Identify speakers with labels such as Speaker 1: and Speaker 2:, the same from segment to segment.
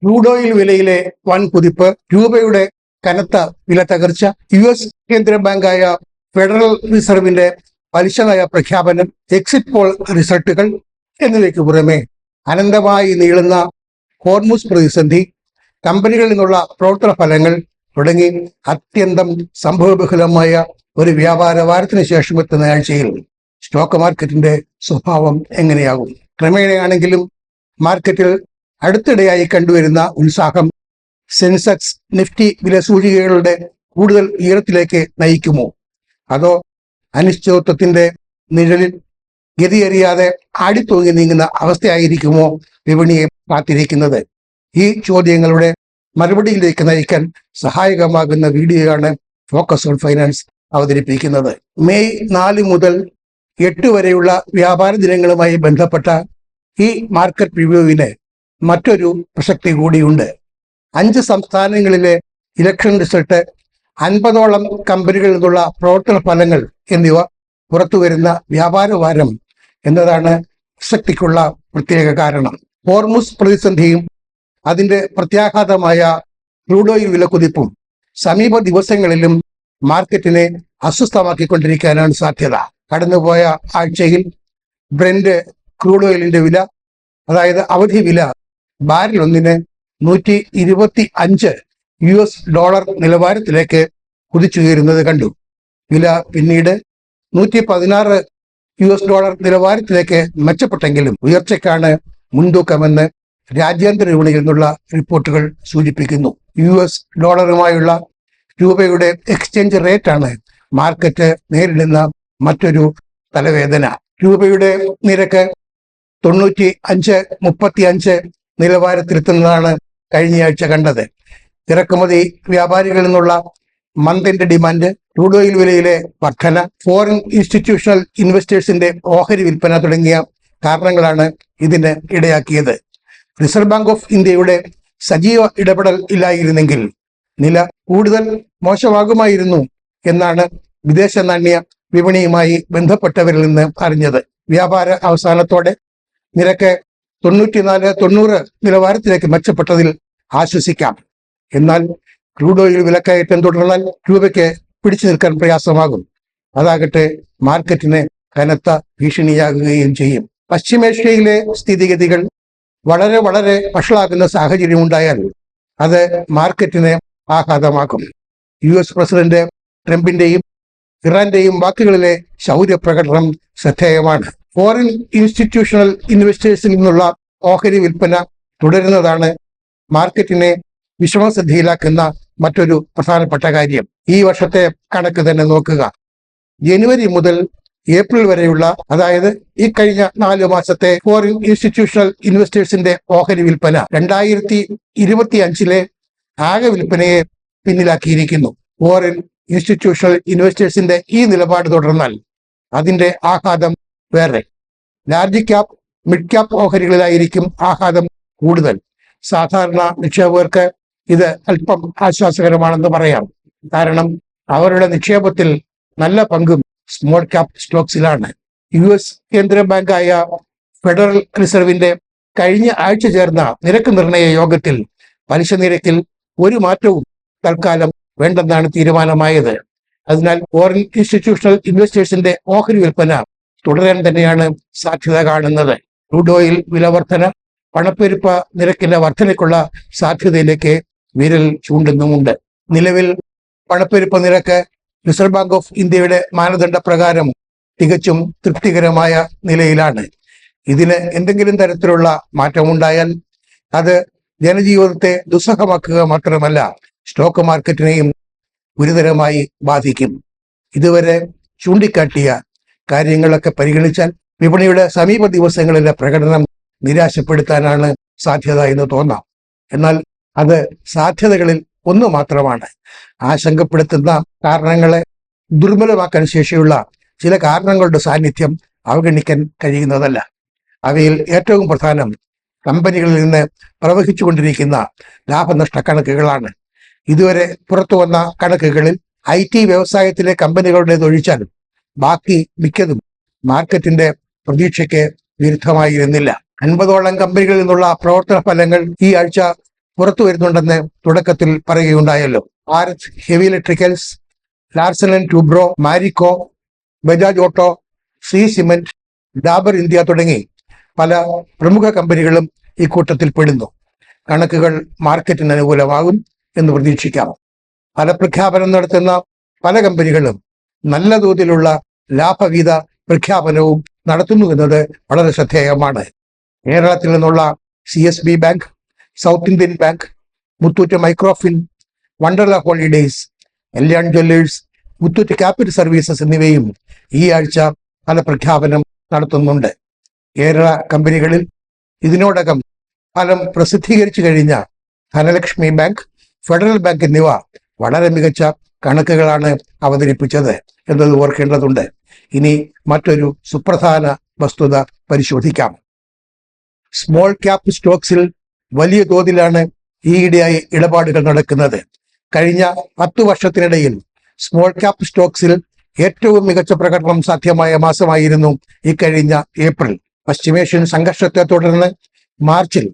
Speaker 1: Crude oil വിലയിലെ വൻ കുതിപ്പ്, രൂപയുടെ കനത്ത വില തകർച്ച, US കേന്ദ്ര ബാങ്കായ ഫെഡറൽ റിസർവിന്റെ പലിശ നയ പ്രഖ്യാപനം, എക്സിറ്റ് പോൾ റിസൾട്ടുകൾ എന്നിവയ്ക്ക് പുറമെ അനന്തമായി നീളുന്ന ഹോർമുസ് പ്രതിസന്ധി, കമ്പനികളിൽ നിന്നുള്ള പ്രവർത്തന ഫലങ്ങൾ തുടങ്ങി അത്യന്തം സംഭവബഹുലമായ ഒരു വ്യാപാര വാരത്തിന് ശേഷം എത്തുന്ന ആഴ്ചയിൽ സ്റ്റോക്ക് മാർക്കറ്റിന്റെ സ്വഭാവം എങ്ങനെയാകും? ക്രമേണയാണെങ്കിലും മാർക്കറ്റിൽ അടുത്തിടെയായി കണ്ടുവരുന്ന ഉത്സാഹം സെൻസെക്സ്, നിഫ്റ്റി വില സൂചികകളുടെ കൂടുതൽ ഉയരത്തിലേക്ക് നയിക്കുമോ? അതോ അനിശ്ചിതത്വത്തിന്റെ നിഴലിൽ ഗതിയറിയാതെ ആടിത്തൂങ്ങി നീങ്ങുന്ന അവസ്ഥയായിരിക്കുമോ വിപണിയെ കാത്തിരിക്കുന്നത്? ഈ ചോദ്യങ്ങളുടെ മറുപടിയിലേക്ക് നയിക്കാൻ സഹായകമാകുന്ന വീഡിയോയാണ് ഫോക്കസ് ഓൺ ഫൈനാൻസ് അവതരിപ്പിക്കുന്നത്. മെയ് 4 മുതൽ 8 വരെയുള്ള വ്യാപാര ദിനങ്ങളുമായി ബന്ധപ്പെട്ട ഈ മാർക്കറ്റ് റിവ്യൂവിന് മറ്റൊരു പ്രസക്തി കൂടിയുണ്ട്. 5 സംസ്ഥാനങ്ങളിലെ ഇലക്ഷൻ റിസൾട്ട്, 50ഓളം കമ്പനികളിൽ നിന്നുള്ള പ്രവർത്തന ഫലങ്ങൾ എന്നിവ പുറത്തുവരുന്ന വ്യാപാര വാരം എന്നതാണ് പ്രസക്തിക്കുള്ള പ്രത്യേക കാരണം. ഹോർമുസ് പ്രതിസന്ധിയും അതിന്റെ പ്രത്യാഘാതമായ ക്രൂഡ് ഓയിൽ വിലക്കുതിപ്പും സമീപ ദിവസങ്ങളിലും മാർക്കറ്റിനെ അസ്വസ്ഥമാക്കിക്കൊണ്ടിരിക്കാനാണ് സാധ്യത. കടന്നുപോയ ആഴ്ചയിൽ ബ്രെന്റ് ക്രൂഡ് ഓയിലിന്റെ വില, അതായത് അവധി വില, ബാരൽ ഒന്നിന് $125 നിലവാരത്തിലേക്ക് കുതിച്ചുയരുന്നത് കണ്ടു. വില പിന്നീട് $116 നിലവാരത്തിലേക്ക് മെച്ചപ്പെട്ടെങ്കിലും ഉയർച്ചയ്ക്കാണ് മുൻതൂക്കമെന്ന് രാജ്യാന്തര വിപണിയിൽ നിന്നുള്ള റിപ്പോർട്ടുകൾ സൂചിപ്പിക്കുന്നു. $യുമായുള്ള രൂപയുടെ എക്സ്ചേഞ്ച് റേറ്റാണ് മാർക്കറ്റ് നേരിടുന്ന മറ്റൊരു തലവേദന. രൂപയുടെ നിരക്ക് 95.35 നിലവാരത്തിലെത്തുന്നതാണ് കഴിഞ്ഞയാഴ്ച കണ്ടത്. ഇറക്കുമതി വ്യാപാരികളിൽ നിന്നുള്ള മന്ദിന്റെ ഡിമാൻഡ്, ക്രൂഡ് ഓയിൽ വിലയിലെ വർധന, ഫോറിൻ ഇൻസ്റ്റിറ്റ്യൂഷണൽ ഇൻവെസ്റ്റേഴ്സിന്റെ ഓഹരി വിൽപ്പന തുടങ്ങിയ കാരണങ്ങളാണ് ഇതിന് ഇടയാക്കിയത്. റിസർവ് ബാങ്ക് ഓഫ് ഇന്ത്യയുടെ സജീവ ഇടപെടൽ ഇല്ലായിരുന്നെങ്കിൽ നില കൂടുതൽ മോശമാകുമായിരുന്നു എന്നാണ് വിദേശ നാണ്യ വിപണിയുമായി ബന്ധപ്പെട്ടവരിൽ നിന്ന് അറിഞ്ഞത്. വ്യാപാര അവസാനത്തോടെ നിരക്ക് 94-90 നിലവാരത്തിലേക്ക് മെച്ചപ്പെട്ടതിൽ ആശ്വസിക്കാം. എന്നാൽ ക്രൂഡ് ഓയിൽ വിലക്കയറ്റം തുടർന്നാൽ രൂപയ്ക്ക് പിടിച്ചു നിൽക്കാൻ പ്രയാസമാകും. അതാകട്ടെ മാർക്കറ്റിന് കനത്ത ഭീഷണിയാകുകയും ചെയ്യും. പശ്ചിമേഷ്യയിലെ സ്ഥിതിഗതികൾ വളരെ വഷളാകുന്ന സാഹചര്യം ഉണ്ടായാൽ അത് മാർക്കറ്റിനെ ആഘാതമാക്കും. US പ്രസിഡന്റ് ട്രംപിന്റെയും ഇറാന്റെയും വാക്കുകളിലെ ശൗര്യപ്രകടനം ശ്രദ്ധേയമാണ്. ഫോറിൻ ഇൻസ്റ്റിറ്റ്യൂഷണൽ ഇൻവെസ്റ്റേഴ്സിൽ നിന്നുള്ള ഓഹരി വിൽപ്പന തുടരുന്നതാണ് മാർക്കറ്റിനെ വിഷമശ്രദ്ധയിലാക്കുന്ന മറ്റൊരു പ്രധാനപ്പെട്ട കാര്യം. ഈ വർഷത്തെ കണക്ക് തന്നെ നോക്കുക. ജനുവരി മുതൽ ഏപ്രിൽ വരെയുള്ള, അതായത് ഈ കഴിഞ്ഞ 4 മാസത്തെ ഫോറിൻ ഇൻസ്റ്റിറ്റ്യൂഷണൽ ഇൻവെസ്റ്റേഴ്സിന്റെ ഓഹരി വിൽപ്പന 2025 ആകെ വിൽപ്പനയെ പിന്നിലാക്കിയിരിക്കുന്നു. ഫോറിൻ ഇൻസ്റ്റിറ്റ്യൂഷണൽ ഇൻവെസ്റ്റേഴ്സിന്റെ ഈ നിലപാട് തുടർന്നാൽ അതിന്റെ ആഘാതം വേറെ. ലാർജ് ക്യാപ്, മിഡ് ക്യാപ് ഓഹരികളിലായിരിക്കും ആഘാതം കൂടുതൽ. സാധാരണ നിക്ഷേപകർക്ക് ഇത് അല്പം ആശ്വാസകരമാണെന്ന് പറയാം. കാരണം അവരുടെ നിക്ഷേപത്തിൽ നല്ല പങ്കും സ്മോൾ ക്യാപ് സ്റ്റോക്സിലാണ്. US കേന്ദ്ര ബാങ്കായ ഫെഡറൽ റിസർവിന്റെ കഴിഞ്ഞ ആഴ്ച ചേർന്ന നിരക്ക് നിർണയ യോഗത്തിൽ പലിശ നിരക്കിൽ ഒരു മാറ്റവും തൽക്കാലം വേണ്ടെന്നാണ് തീരുമാനമായത്. അതിനാൽ ഫോറിൻ ഇൻസ്റ്റിറ്റ്യൂഷണൽ ഇൻവെസ്റ്റേഴ്സിന്റെ ഓഹരി വിൽപ്പന തുടരാൻ തന്നെയാണ് സാധ്യത കാണുന്നത്. ക്രൂഡ് ഓയിൽ വില വർധന പണപ്പെരുപ്പ നിരക്കിന്റെ വർധനയ്ക്കുള്ള സാധ്യതയിലേക്ക് വിരൽ ചൂണ്ടുന്നുമുണ്ട്. നിലവിൽ പണപ്പെരുപ്പ നിരക്ക് റിസർവ് ബാങ്ക് ഓഫ് ഇന്ത്യയുടെ മാനദണ്ഡ പ്രകാരം തികച്ചും തൃപ്തികരമായ നിലയിലാണ്. ഇതിന് എന്തെങ്കിലും തരത്തിലുള്ള മാറ്റമുണ്ടായാൽ അത് ജനജീവിതത്തെ ദുസ്സഹമാക്കുക മാത്രമല്ല, സ്റ്റോക്ക് മാർക്കറ്റിനെയും ഗുരുതരമായി ബാധിക്കും. ഇതുവരെ ചൂണ്ടിക്കാട്ടിയ കാര്യങ്ങളൊക്കെ പരിഗണിച്ചാൽ വിപണിയുടെ സമീപ ദിവസങ്ങളിലെ പ്രകടനം നിരാശപ്പെടുത്താനാണ് സാധ്യത എന്ന് തോന്നാം. എന്നാൽ അത് സാധ്യതകളിൽ ഒന്ന് മാത്രമാണ്. ആശങ്കപ്പെടുത്തുന്ന കാരണങ്ങളെ ദുർബലമാക്കാൻ ശേഷിയുള്ള ചില കാരണങ്ങളുടെ സാന്നിധ്യം അവഗണിക്കാൻ കഴിയുന്നതല്ല. അവയിൽ ഏറ്റവും പ്രധാനം കമ്പനികളിൽ നിന്ന് പ്രവഹിച്ചുകൊണ്ടിരിക്കുന്ന ലാഭനഷ്ട കണക്കുകളാണ്. ഇതുവരെ പുറത്തു വന്ന കണക്കുകളിൽ IT വ്യവസായത്തിലെ കമ്പനികളുടേതൊഴിച്ചാൽ ബാക്കി മിക്കതും മാർക്കറ്റിന്റെ പ്രതീക്ഷയ്ക്ക് വിരുദ്ധമായിരുന്നില്ല. 50ഓളം കമ്പനികളിൽ നിന്നുള്ള പ്രവർത്തന ഫലങ്ങൾ ഈ ആഴ്ച പുറത്തു വരുന്നുണ്ടെന്ന് തുടക്കത്തിൽ പറയുകയുണ്ടായല്ലോ. Bharat Heavy Electricals, Larsen and Toubro, Marico, Bajaj Auto, സി സിമെന്റ്, ഡാബർ ഇന്ത്യ തുടങ്ങി പല പ്രമുഖ കമ്പനികളും ഇക്കൂട്ടത്തിൽ പെടുന്നു. കണക്കുകൾ മാർക്കറ്റിന് അനുകൂലമാകും എന്ന് പ്രതീക്ഷിക്കാം. ഫലപ്രഖ്യാപനം നടത്തുന്ന പല കമ്പനികളും നല്ല തോതിലുള്ള ലാഭവിഹിത പ്രഖ്യാപനവും നടത്തുന്നു എന്നത് വളരെ ശ്രദ്ധേയമാണ്. കേരളത്തിൽ നിന്നുള്ള CSB bank, south Indian bank, Muthoot Microfin, Wonderla holidays, Kalyan Jewellers, Muthoot Capital services എന്നിവയും ഈ ആഴ്ച ഫലപ്രഖ്യാപനം നടത്തുന്നുണ്ട്. കേരള കമ്പനികളിൽ ഇതിനോടകം ഫലം പ്രസിദ്ധീകരിച്ചു കഴിഞ്ഞ ധനലക്ഷ്മി ബാങ്ക്, ഫെഡറൽ ബാങ്ക് എന്നിവ വളരെ മികച്ച കണക്കുകളാണ് അവതരിപ്പിച്ചത് എന്നത് ഓർക്കേണ്ടതുണ്ട്. ഇനി മറ്റൊരു സുപ്രധാന വസ്തുത പരിശോധിക്കാം. സ്മോൾ ക്യാപ് സ്റ്റോക്സിൽ വലിയ തോതിലാണ് ഈയിടെയായി ഇടപാടുകൾ നടക്കുന്നത്. കഴിഞ്ഞ 10 വർഷത്തിനിടയിൽ സ്മോൾ ക്യാപ് സ്റ്റോക്സിൽ ഏറ്റവും മികച്ച പ്രകടനം സാധ്യമായ മാസമായിരുന്നു ഇക്കഴിഞ്ഞ ഏപ്രിൽ. പശ്ചിമേഷ്യൻ സംഘർഷത്തെ തുടർന്ന് മാർച്ചിൽ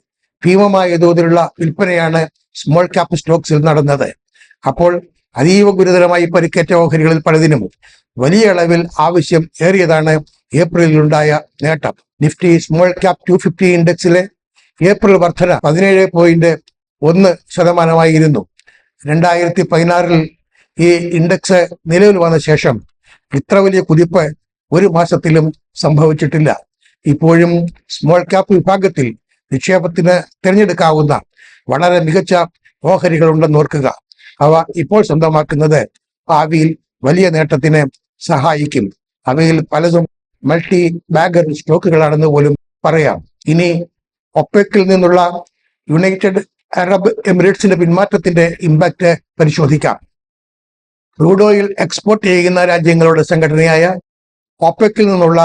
Speaker 1: ഭീമമായ തോതിലുള്ള വിൽപ്പനയാണ് സ്മോൾ ക്യാപ് സ്റ്റോക്സിൽ നടന്നത്. അപ്പോൾ അതീവ ഗുരുതരമായി പരിക്കേറ്റ ഓഹരികളിൽ പലതിനും വലിയ അളവിൽ ആവശ്യം ഏറിയതാണ് ഏപ്രിലിലുണ്ടായ നേട്ടം. നിഫ്റ്റി സ്മോൾ ക്യാപ് 250 ഇൻഡെക്സിലെ ഏപ്രിൽ വർധന 17.1% 2016 ഈ ഇൻഡെക്സ് നിലവിൽ വന്ന ശേഷം ഇത്ര വലിയ കുതിപ്പ് ഒരു മാസത്തിലും സംഭവിച്ചിട്ടില്ല. ഇപ്പോഴും സ്മോൾ ക്യാപ് വിഭാഗത്തിൽ നിക്ഷേപത്തിന് തിരഞ്ഞെടുക്കാവുന്ന വളരെ മികച്ച ഓഹരികളുണ്ടെന്ന് ഓർക്കുക. അവ ഇപ്പോൾ സ്വന്തമാക്കുന്നത് ഭാവിയിൽ വലിയ നേട്ടത്തിന് സഹായിക്കും. അവയിൽ പലതും മൾട്ടി ബാഗർ സ്റ്റോക്കുകളാണെന്ന് പോലും പറയാം. ഇനി ഒപെക്കിൽ നിന്നുള്ള യുണൈറ്റഡ് അറബ് എമിറേറ്റ്സിന്റെ പിന്മാറ്റത്തിന്റെ ഇമ്പാക്ട് പരിശോധിക്കാം. ക്രൂഡ് ഓയിൽ എക്സ്പോർട്ട് ചെയ്യുന്ന രാജ്യങ്ങളുടെ സംഘടനയായ ഒപെക്കിൽ നിന്നുള്ള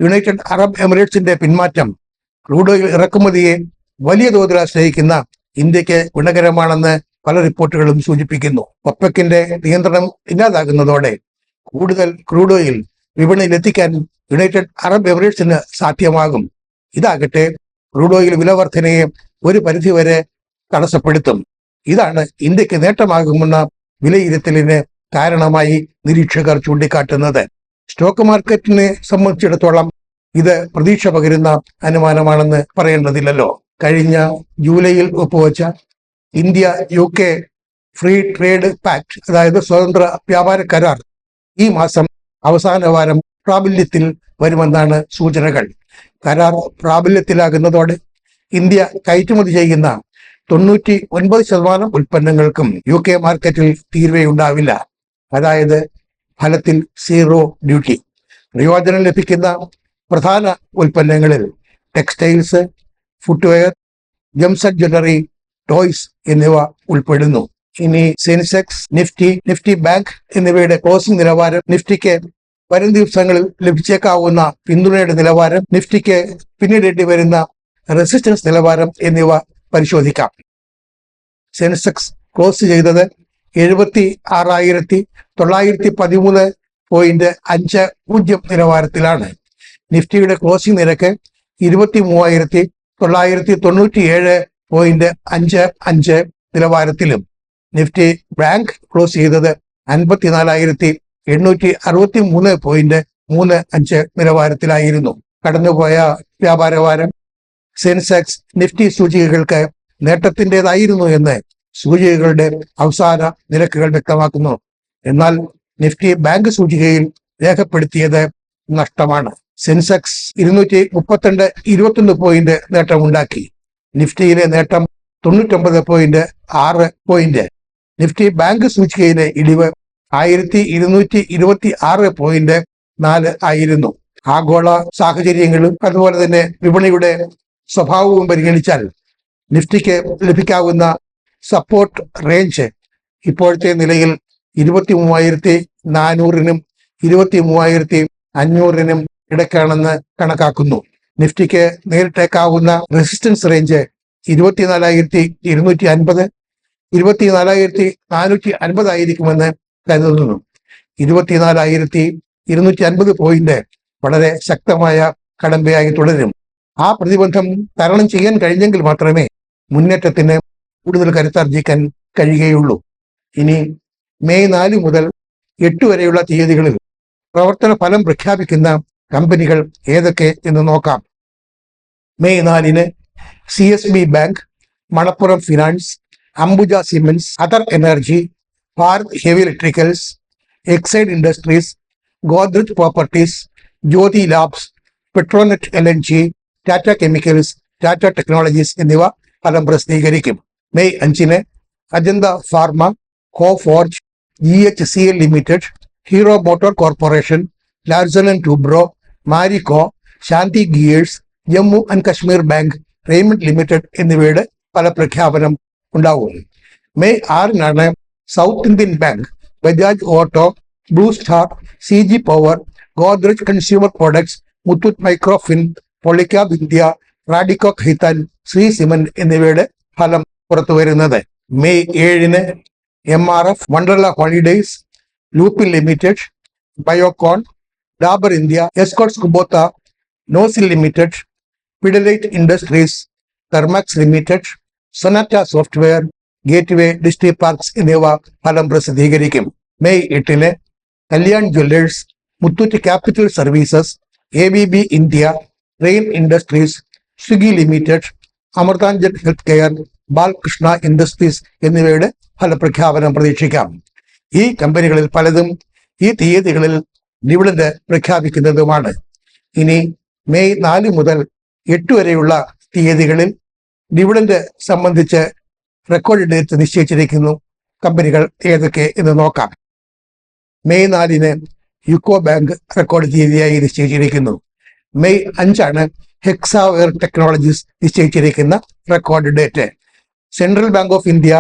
Speaker 1: യുണൈറ്റഡ് അറബ് എമിറേറ്റ്സിന്റെ പിന്മാറ്റം ക്രൂഡ് ഓയിൽ ഇറക്കുമതിയെ വലിയ തോതിൽ ആശ്രയിക്കുന്ന ഇന്ത്യക്ക് ഗുണകരമാണെന്ന് പല റിപ്പോർട്ടുകളും സൂചിപ്പിക്കുന്നു. ഒപെക്കിന്റെ നിയന്ത്രണം ഇല്ലാതാകുന്നതോടെ കൂടുതൽ ക്രൂഡ് ഓയിൽ വിപണിയിൽ എത്തിക്കാൻ യുണൈറ്റഡ് അറബ് എമിറേറ്റ്സിന് സാധ്യമാകും. ഇതാകട്ടെ ക്രൂഡ് ഓയിൽ വില വർധനയെ ഒരു പരിധിവരെ തടസ്സപ്പെടുത്തും. ഇതാണ് ഇന്ത്യക്ക് നേട്ടമാകുമെന്ന വിലയിരുത്തലിന് കാരണമായി നിരീക്ഷകർ ചൂണ്ടിക്കാട്ടുന്നത്. സ്റ്റോക്ക് മാർക്കറ്റിനെ സംബന്ധിച്ചിടത്തോളം ഇത് പ്രതീക്ഷ പകരുന്ന അനുമാനമാണെന്ന് പറയേണ്ടതില്ലല്ലോ. കഴിഞ്ഞ ജൂലൈയിൽ ഒപ്പുവെച്ച India UK free trade pact, അതായത് സ്വതന്ത്ര വ്യാപാര കരാർ, ഈ മാസം അവസാന വാരം പ്രാബല്യത്തിൽ വരുമെന്നാണ് സൂചനകൾ. കരാർ പ്രാബല്യത്തിലാകുന്നതോടെ ഇന്ത്യ കയറ്റുമതി ചെയ്യുന്ന 99% ഉൽപ്പന്നങ്ങൾക്കും UK മാർക്കറ്റിൽ തീരുവയുണ്ടാവില്ല. അതായത് ഫലത്തിൽ സീറോ ഡ്യൂട്ടി. പ്രയോജനം ലഭിക്കുന്ന പ്രധാന ഉൽപ്പന്നങ്ങളിൽ textiles, footwear, Gems and jewellery, toys എന്നിവ ഉൾപ്പെടുന്നു. ഇനി സെൻസെക്സ്, നിഫ്റ്റി ബാങ്ക് എന്നിവയുടെ ക്ലോസിംഗ് നിലവാരം, നിഫ്റ്റിക്ക് വരും ദിവസങ്ങളിൽ ലഭിച്ചേക്കാവുന്ന പിന്തുണയുടെ നിലവാരം, നിഫ്റ്റിക്ക് പിന്നിടേണ്ടി വരുന്ന റെസിസ്റ്റൻസ് നിലവാരം എന്നിവ പരിശോധിക്കാം. സെൻസെക്സ് ക്ലോസ് ചെയ്തത് 76,913.50 നിലവാരത്തിലാണ്. നിഫ്റ്റിയുടെ ക്ലോസിംഗ് നിരക്ക് 23,997.55 നിലവാരത്തിലും. നിഫ്റ്റി ബാങ്ക് ക്ലോസ് ചെയ്തത് 54,863.35 നിലവാരത്തിലായിരുന്നു. കടന്നുപോയ വ്യാപാരവാരം സെൻസെക്സ്, നിഫ്റ്റി സൂചികകൾക്ക് നേട്ടത്തിൻ്റെതായിരുന്നു എന്ന് സൂചികകളുടെ അവസാന നിരക്കുകൾ വ്യക്തമാക്കുന്നു. എന്നാൽ നിഫ്റ്റി ബാങ്ക് സൂചികയിൽ രേഖപ്പെടുത്തിയത് നഷ്ടമാണ്. Sensex 232.21 point നേട്ടമുണ്ടാക്കി. നിഫ്റ്റിയിലെ നേട്ടം 99.6 പോയിന്റ്. നിഫ്റ്റി ബാങ്ക് സൂചികയിലെ ഇടിവ് 1226.4 ആയിരുന്നു. ആഗോള സാഹചര്യങ്ങളും അതുപോലെ തന്നെ വിപണിയുടെ സ്വഭാവവും പരിഗണിച്ചാൽ നിഫ്റ്റിക്ക് ലഭിക്കാവുന്ന സപ്പോർട്ട് റേഞ്ച് ഇപ്പോഴത്തെ നിലയിൽ 23,400-നും 23,500-നും ഇടയ്ക്കാണെന്ന് കണക്കാക്കുന്നു. നിഫ്റ്റിക്ക് നേരിട്ടേക്കാവുന്ന റെസിസ്റ്റൻസ് റേഞ്ച് 24,250, 24,450 ആയിരിക്കുമെന്ന് കരുതുന്നു. 24,250 പോയിന്റ് വളരെ ശക്തമായ കടമ്പയായി തുടരും. ആ പ്രതിബന്ധം തരണം ചെയ്യാൻ കഴിഞ്ഞെങ്കിൽ മാത്രമേ മുന്നേറ്റത്തിന് കൂടുതൽ കരുത്താർജിക്കാൻ കഴിയുകയുള്ളൂ. ഇനി മെയ് 4 മുതൽ 8 വരെയുള്ള തീയതികളിൽ പ്രവർത്തന ഫലം പ്രഖ്യാപിക്കുന്ന കമ്പനികൾ ഏതൊക്കെ എന്ന് നോക്കാം. മെയ് 4-ന് CSB Bank, Manappuram Finance, Ambuja Cements, Ather Energy, Bharat Heavy Electricals, Exide Industries, Godrej Properties, Jyothy Labs, Petronet LNG, Tata Chemicals, Tata Technologies എന്നിവ ഫലം പ്രസിദ്ധീകരിക്കും. മെയ് 5-ന് Ajanta Pharma, Coforge, GHCL Limited, Hero Motor Corporation, Larsen and Toubro, Marico, Shanthi Gears, Jammu and Kashmir Bank, Raymond Limited എന്നിവയുടെ ഫലപ്രഖ്യാപനം ഉണ്ടാവും. May 6-നാണ് South Indian Bank, Bajaj Auto, Blue Star, CG Power, Godrej consumer products, Muthoot Microfin, Polycab India, Radico Khaitan, Shree Cement എന്നിവയുടെ ഫലം പുറത്തുവരുന്നത്. May 7-ന് MRF, Wonderla Holidays, Lupin Limited, Biocon, Dabur India, Escorts Kubota, Nocil Limited, Pidilite Industries, Thermax Limited, Sonata Software, Gateway Distriparks എന്നിവ ഫലം പ്രസിദ്ധീകരിക്കും. May 8-ന് Kalyan Jewellers, Muthoot Capital Services, ABB India, Rain Industries, Swiggy Limited, Amrutanjan Health Care, Balakrishna Industries എന്നിവയുടെ ഫലപ്രഖ്യാപനം പ്രതീക്ഷിക്കാം. ഈ കമ്പനികളിൽ പലതും ഈ തീയതികളിൽ ഡിവിഡന്റ് പ്രഖ്യാപിക്കുന്നതുമാണ്. ഇനി മെയ് 4 മുതൽ 8 വരെയുള്ള തീയതികളിൽ ഡിവിഡന്റ് സംബന്ധിച്ച് റെക്കോർഡ് ഡേറ്റ് നിശ്ചയിച്ചിരിക്കുന്നു. കമ്പനികൾ ഏതൊക്കെ എന്ന് നോക്കാം. മെയ് 4-ന് യുക്കോ ബാങ്ക് റെക്കോർഡ് തീയതിയായി നിശ്ചയിച്ചിരിക്കുന്നു. മെയ് 5-ആണ് ഹെക്സാവെയർ ടെക്നോളജീസ് നിശ്ചയിച്ചിരിക്കുന്ന record date. Central Bank of India,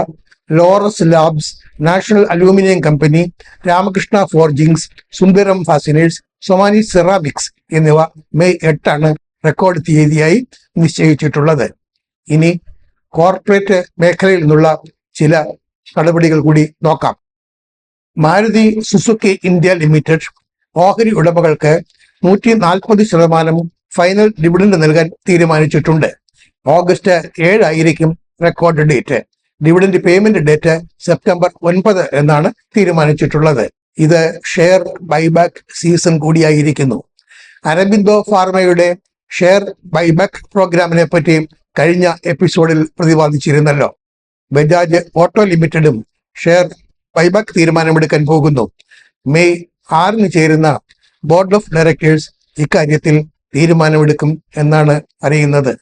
Speaker 1: Laurus Labs, National Aluminium Company, Ramkrishna Forgings, Sundram Fasteners, Somany Ceramics എന്നിവ മെയ് 8-ആണ് റെക്കോർഡ് തീയതിയായി നിശ്ചയിച്ചിട്ടുള്ളത്. ഇനി കോർപ്പറേറ്റ് മേഖലയിൽ നിന്നുള്ള ചില നടപടികൾ കൂടി നോക്കാം. മാരുതി സുസുക്കി ഇന്ത്യ ലിമിറ്റഡ് ഓഹരി ഉടമകൾക്ക് 140% ഫൈനൽ ഡിവിഡന്റ് നൽകാൻ തീരുമാനിച്ചിട്ടുണ്ട്. ഓഗസ്റ്റ് 7 ആയിരിക്കും record date. Dividend payment date September 9 എന്നാണ് തീരുമാനിച്ചിട്ടുള്ളത്. ഇത് ഷെയർ ബൈബാക്ക് സീസൺ കൂടിയായിരിക്കുന്നു. അരബിന്ദോ ഫാർമയുടെ ഷെയർ ബൈബാക്ക് പ്രോഗ്രാമിനെ പറ്റി കഴിഞ്ഞ എപ്പിസോഡിൽ പ്രതിപാദിച്ചിരുന്നല്ലോ. ബജാജ് ഓട്ടോ ലിമിറ്റഡും ഷെയർ ബൈബാക്ക് തീരുമാനമെടുക്കാൻ പോകുന്നു. മെയ് 6-ന് ചേരുന്ന ബോർഡ് ഓഫ് ഡയറക്ടേഴ്സ് ഇക്കാര്യത്തിൽ തീരുമാനമെടുക്കും എന്നാണ് അറിയുന്നത്.